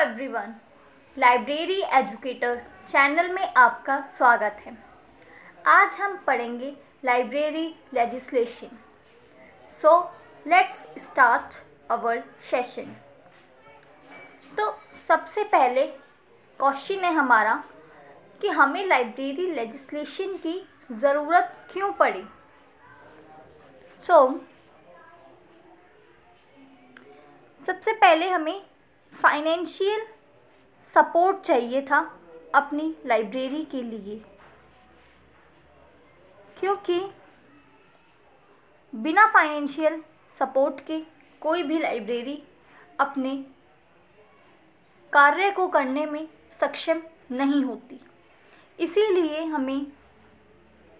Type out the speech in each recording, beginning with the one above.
Everyone, library educator channel में आपका स्वागत है। आज हम पढ़ेंगे library legislation. So let's start our session. तो सबसे पहले क्वेश्चन है हमारा कि हमें लाइब्रेरी लेजिस्लेशन की ज़रूरत क्यों पड़ी। सबसे पहले हमें फाइनेंशियल सपोर्ट चाहिए था अपनी लाइब्रेरी के लिए, क्योंकि बिना फाइनेंशियल सपोर्ट के कोई भी लाइब्रेरी अपने कार्य को करने में सक्षम नहीं होती। इसीलिए हमें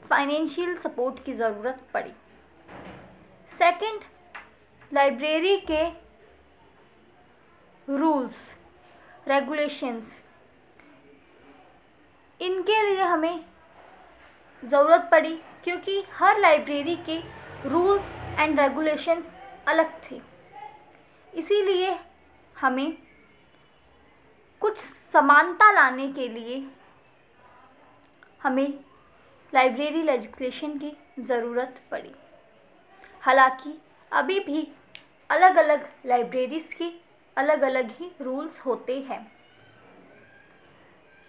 फाइनेंशियल सपोर्ट की ज़रूरत पड़ी। सेकंड, लाइब्रेरी के रूल्स रेगुलेशंस, इनके लिए हमें ज़रूरत पड़ी, क्योंकि हर लाइब्रेरी के रूल्स एंड रेगुलेशंस अलग थे। इसीलिए हमें कुछ समानता लाने के लिए हमें लाइब्रेरी लेजिस्लेशन की ज़रूरत पड़ी। हालांकि अभी भी अलग अलग लाइब्रेरीज के अलग अलग ही रूल्स होते हैं।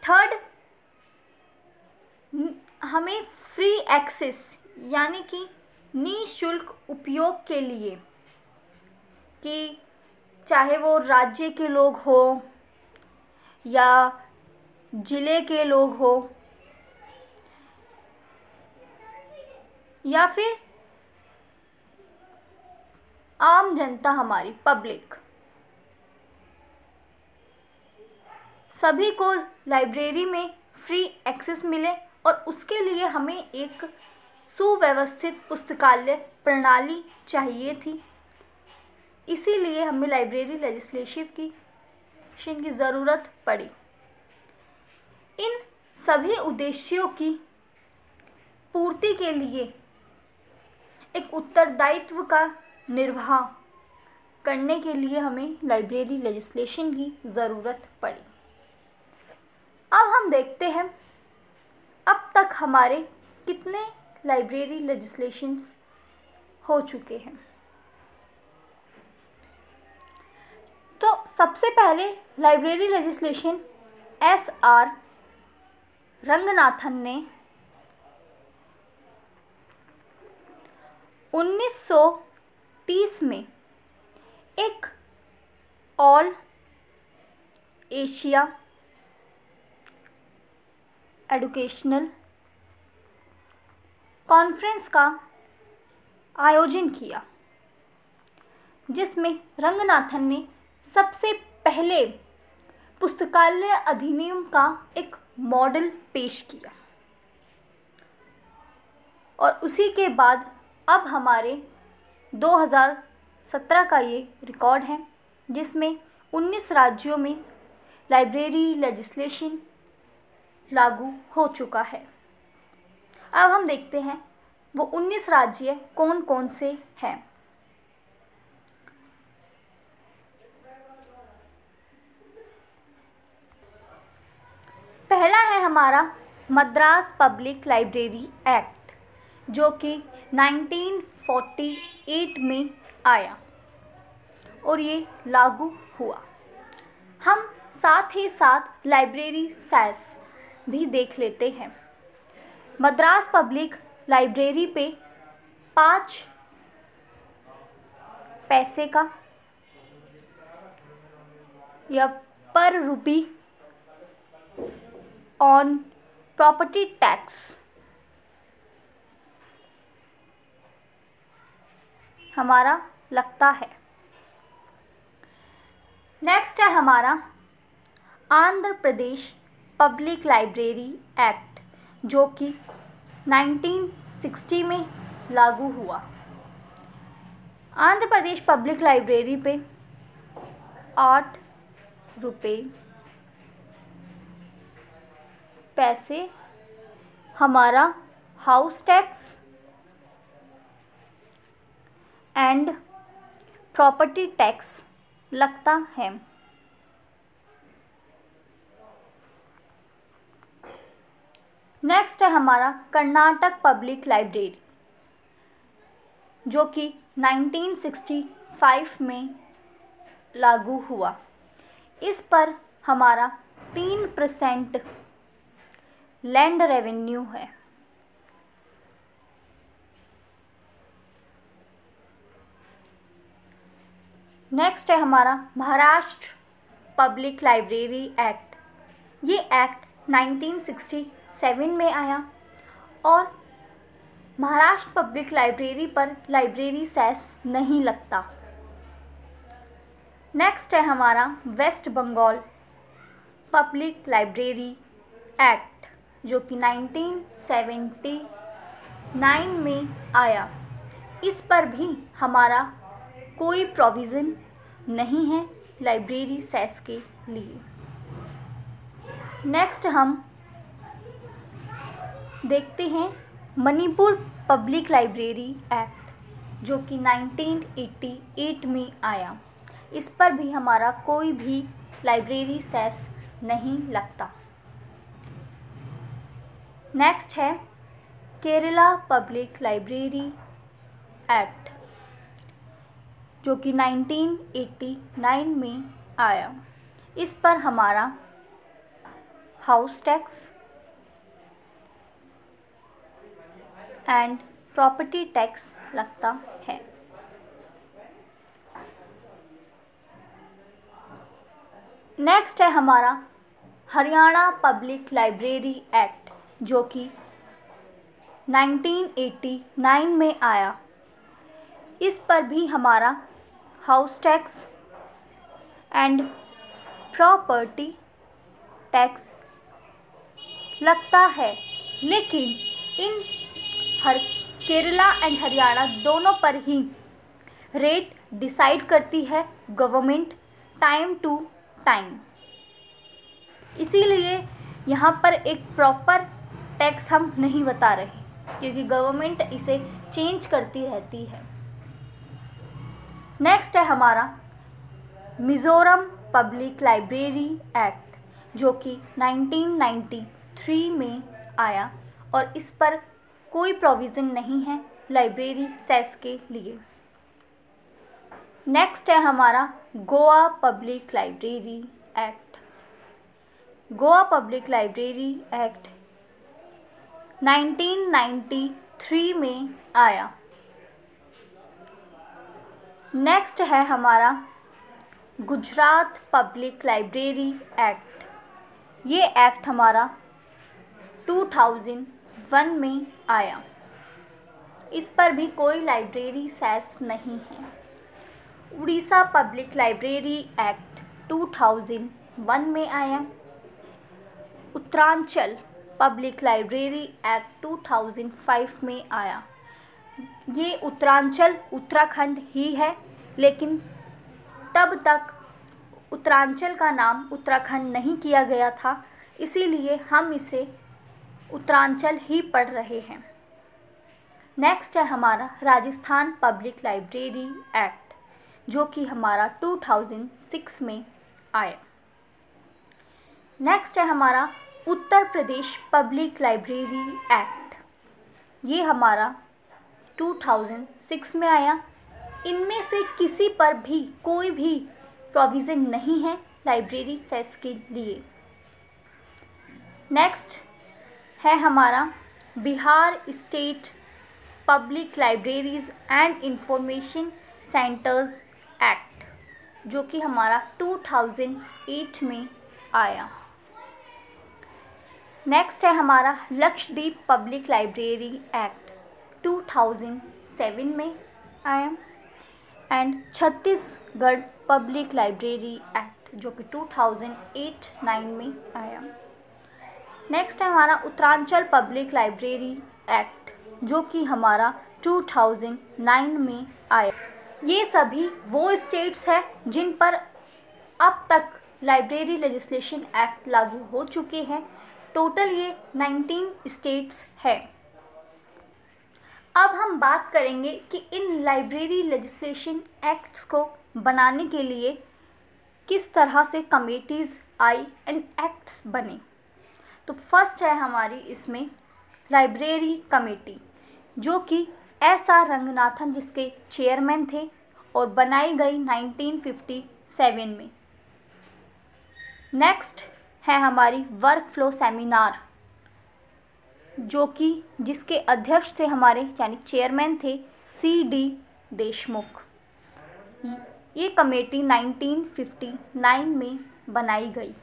थर्ड, हमें फ्री एक्सेस यानी कि निःशुल्क उपयोग के लिए, कि चाहे वो राज्य के लोग हो या ज़िले के लोग हो या फिर आम जनता, हमारी पब्लिक, सभी को लाइब्रेरी में फ्री एक्सेस मिले, और उसके लिए हमें एक सुव्यवस्थित पुस्तकालय प्रणाली चाहिए थी। इसीलिए हमें लाइब्रेरी लेजिस्लेशन की ज़रूरत पड़ी। इन सभी उद्देश्यों की पूर्ति के लिए एक उत्तरदायित्व का निर्वाह करने के लिए हमें लाइब्रेरी लेजिस्लेशन की ज़रूरत पड़ी। अब हम देखते हैं अब तक हमारे कितने लाइब्रेरी लेजिस्लेशंस हो चुके हैं। तो सबसे पहले लाइब्रेरी लेजिस्लेशन SR रंगनाथन ने 1930 में एक ऑल एशिया एजुकेशनल कॉन्फ्रेंस का आयोजन किया, जिसमें रंगनाथन ने सबसे पहले पुस्तकालय अधिनियम का एक मॉडल पेश किया। और उसी के बाद अब हमारे 2017 का ये रिकॉर्ड है, जिसमें 19 राज्यों में लाइब्रेरी लेजिस्लेशन लागू हो चुका है। अब हम देखते हैं वो 19 राज्य कौन कौन से हैं। पहला है हमारा मद्रास पब्लिक लाइब्रेरी एक्ट, जो कि 1948 में आया और ये लागू हुआ। हम साथ ही साथ लाइब्रेरी सेस भी देख लेते हैं। मद्रास पब्लिक लाइब्रेरी पे 5 पैसे का या पर रुपी ऑन प्रॉपर्टी टैक्स हमारा लगता है। नेक्स्ट है हमारा Andhra Pradesh public library act, जो कि 1960 में लागू हुआ। आंध्र प्रदेश पब्लिक लाइब्रेरी पे 8 रुपये पैसे हमारा house tax and property tax लगता है। नेक्स्ट है हमारा कर्नाटक पब्लिक लाइब्रेरी, जो कि 1965 में लागू हुआ। इस पर हमारा 3% लैंड रेवेन्यू है। नेक्स्ट है हमारा महाराष्ट्र पब्लिक लाइब्रेरी एक्ट। ये एक्ट 1967 में आया और महाराष्ट्र पब्लिक लाइब्रेरी पर लाइब्रेरी सेस नहीं लगता। नेक्स्ट है हमारा West Bengal public library act, जो कि 1979 में आया। इस पर भी हमारा कोई प्रोविज़न नहीं है लाइब्रेरी सेस के लिए। नेक्स्ट हम देखते हैं मणिपुर पब्लिक लाइब्रेरी एक्ट, जो कि 1988 में आया। इस पर भी हमारा कोई भी लाइब्रेरी सेस नहीं लगता। नेक्स्ट है केरला पब्लिक लाइब्रेरी एक्ट, जो कि 1989 में आया। इस पर हमारा house tax and property tax लगता है। नेक्स्ट है हमारा हरियाणा पब्लिक लाइब्रेरी एक्ट, जो कि 1989 में आया। इस पर भी हमारा house tax and property tax लगता है, लेकिन इन केरला एंड हरियाणा दोनों पर ही रेट डिसाइड करती है गवर्नमेंट टाइम टू टाइम। इसीलिए यहाँ पर एक प्रॉपर टैक्स हम नहीं बता रहे, क्योंकि गवर्नमेंट इसे चेंज करती रहती है। नेक्स्ट है हमारा मिज़ोरम पब्लिक लाइब्रेरी एक्ट, जो कि 1993 में आया और इस पर कोई प्रोविज़न नहीं है लाइब्रेरी सेस के लिए। नेक्स्ट है हमारा Goa public library act. Goa public library act 1993 में आया। नेक्स्ट है हमारा गुजरात पब्लिक लाइब्रेरी एक्ट। ये एक्ट हमारा 2001 में आया। इस पर भी कोई लाइब्रेरी सेस नहीं है। उड़ीसा पब्लिक लाइब्रेरी एक्ट 2001 में आया। उत्तरांचल पब्लिक लाइब्रेरी एक्ट 2005 में आया। ये उत्तरांचल उत्तराखंड ही है, लेकिन तब तक उत्तरांचल का नाम उत्तराखंड नहीं किया गया था, इसीलिए हम इसे उत्तरांचल ही पढ़ रहे हैं। नेक्स्ट है हमारा राजस्थान पब्लिक लाइब्रेरी एक्ट, जो कि हमारा 2006 में आया। नेक्स्ट है हमारा Uttar Pradesh public library act. ये हमारा 2006 में आया। इनमें से किसी पर भी कोई भी प्रोविज़न नहीं है लाइब्रेरी सेस के लिए। नेक्स्ट है हमारा Bihar state public libraries and information centres act, जो कि हमारा 2008 में आया। नेक्स्ट है हमारा लक्षद्वीप पब्लिक लाइब्रेरी एक्ट 2007 में आया। And Chhattisgarh public library act, जो कि 2008-9 में आया। नेक्स्ट है हमारा उत्तरांचल पब्लिक लाइब्रेरी एक्ट, जो कि हमारा 2009 में आया। ये सभी वो स्टेट्स हैं जिन पर अब तक लाइब्रेरी लेजिस्लेशन एक्ट लागू हो चुके हैं। टोटल ये 19 स्टेट्स है। अब हम बात करेंगे कि इन लाइब्रेरी लेजिस्लेशन एक्ट्स को बनाने के लिए किस तरह से कमेटीज़ आई एंड एक्ट्स बने। तो फर्स्ट है हमारी इसमें लाइब्रेरी कमेटी, जो कि SR रंगनाथन जिसके चेयरमैन थे और बनाई गई 1957 में। नेक्स्ट है हमारी वर्क फ्लो सेमिनार, जो कि जिसके अध्यक्ष थे हमारे यानी चेयरमैन थे CD देशमुख। ये कमेटी 1959 में बनाई गई।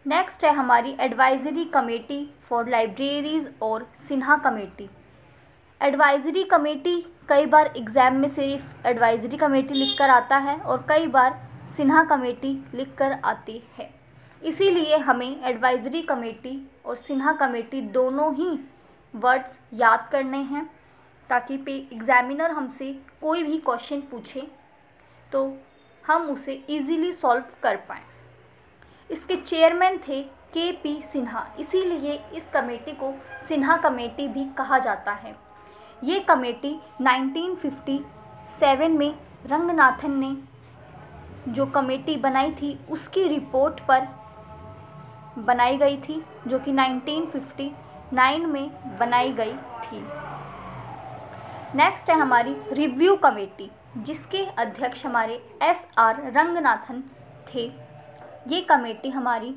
नेक्स्ट है हमारी एडवाइजरी कमेटी फॉर लाइब्रेरीज और सिन्हा कमेटी। एडवाइजरी कमेटी कई बार एग्ज़ाम में सिर्फ एडवाइजरी कमेटी लिखकर आता है और कई बार सिन्हा कमेटी लिखकर आती है, इसीलिए हमें एडवाइजरी कमेटी और सिन्हा कमेटी दोनों ही वर्ड्स याद करने हैं, ताकि एग्ज़ामिनर हमसे कोई भी क्वेश्चन पूछे तो हम उसे इजीली सॉल्व कर पाएँ। इसके चेयरमैन थे KP सिन्हा, इसीलिए इस कमेटी को सिन्हा कमेटी भी कहा जाता है। ये कमेटी 1957 में रंगनाथन ने जो कमेटी बनाई थी उसकी रिपोर्ट पर बनाई गई थी, जो कि 1959 में बनाई गई थी। नेक्स्ट है हमारी रिव्यू कमेटी, जिसके अध्यक्ष हमारे SR रंगनाथन थे। ये कमेटी हमारी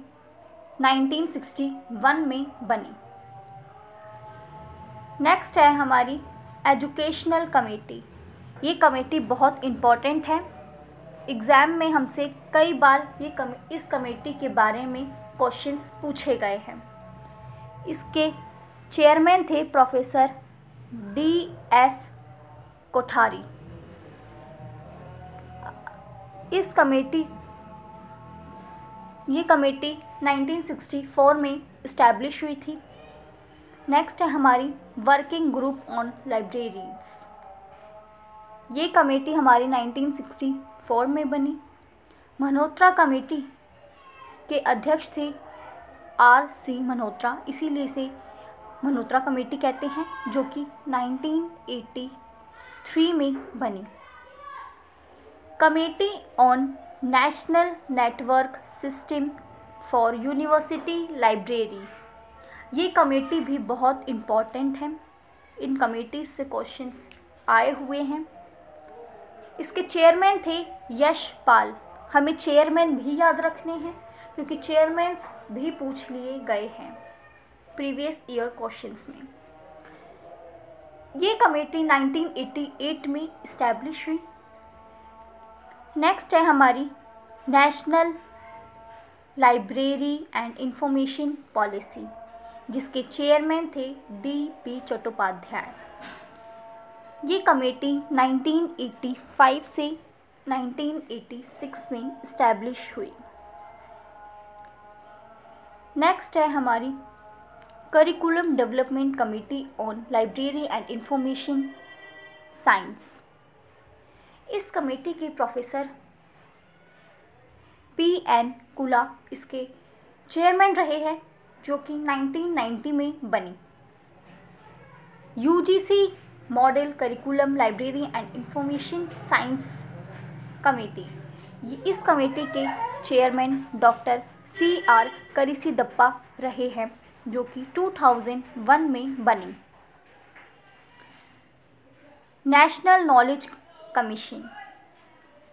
1961 में बनी। नेक्स्ट है हमारी एजुकेशनल कमेटी। ये कमेटी बहुत इम्पॉर्टेंट है, एग्ज़ाम में हमसे कई बार इस कमेटी के बारे में क्वेश्चंस पूछे गए हैं। इसके चेयरमैन थे प्रोफेसर DS कोठारी। ये कमेटी 1964 में इस्टेब्लिश हुई थी। नेक्स्ट है हमारी वर्किंग ग्रुप ऑन लाइब्रेरीज। ये कमेटी हमारी 1964 में बनी। मल्होत्रा कमेटी के अध्यक्ष थे RC मल्होत्रा, इसीलिए इसे मल्होत्रा कमेटी कहते हैं, जो कि 1983 में बनी। Committee on national network system for university library. ये कमेटी भी बहुत इम्पॉर्टेंट है, इन कमेटीज से क्वेश्चंस आए हुए हैं। इसके चेयरमैन थे यशपाल। हमें चेयरमैन भी याद रखने हैं क्योंकि चेयरमैन्स भी पूछ लिए गए हैं प्रीवियस ईयर क्वेश्चंस में। ये कमेटी 1988 में इस्टेब्लिश हुई। नेक्स्ट है हमारी national library and information policy, जिसके चेयरमैन थे DP चट्टोपाध्याय। ये कमेटी 1985 से 1986 में इस्टेब्लिश हुई। नेक्स्ट है हमारी curriculum development committee on library and information science. इस कमेटी के प्रोफेसर PN कुला इसके चेयरमैन रहे हैं, जो कि 1990 में बनी। UGC model curriculum library and information science committee. इस कमेटी के चेयरमैन डॉक्टर CR करिसिदप्पा रहे हैं, जो कि 2001 में बनी। National knowledge commission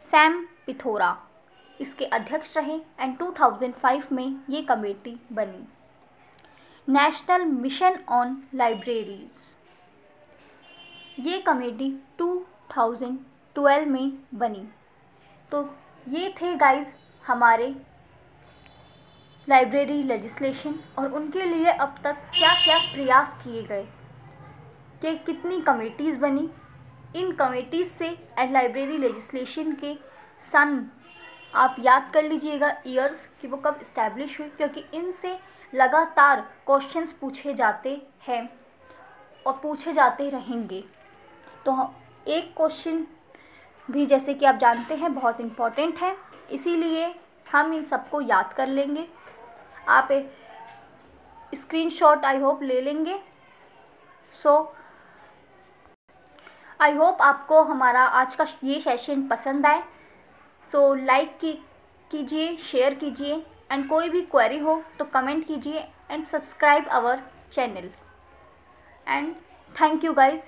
Sam Pithora इसके अध्यक्ष रहे एंड 2005 में ये कमेटी बनी। नेशनल मिशन ऑन लाइब्रेरीज, ये कमेटी 2012 में बनी। तो ये थे गाइज हमारे लाइब्रेरी लेजिस्लेशन और उनके लिए अब तक क्या क्या प्रयास किए गए, कि कितनी कमेटीज़ बनी। इन कमेटीज़ से एंड लाइब्रेरी लेजिस्लेशन के सन आप याद कर लीजिएगा, ईयर्स कि वो कब इस्टेब्लिश हुई, क्योंकि इनसे लगातार क्वेश्चंस पूछे जाते हैं और पूछे जाते रहेंगे। तो एक क्वेश्चन भी जैसे कि आप जानते हैं बहुत इम्पॉर्टेंट है, इसीलिए हम इन सबको याद कर लेंगे। आप स्क्रीनशॉट आई होप ले लेंगे। आई होप आपको हमारा आज का ये सेशन पसंद आए। लाइक कीजिए, शेयर कीजिए एंड कोई भी क्वेरी हो तो कमेंट कीजिए and subscribe our channel and thank you guys.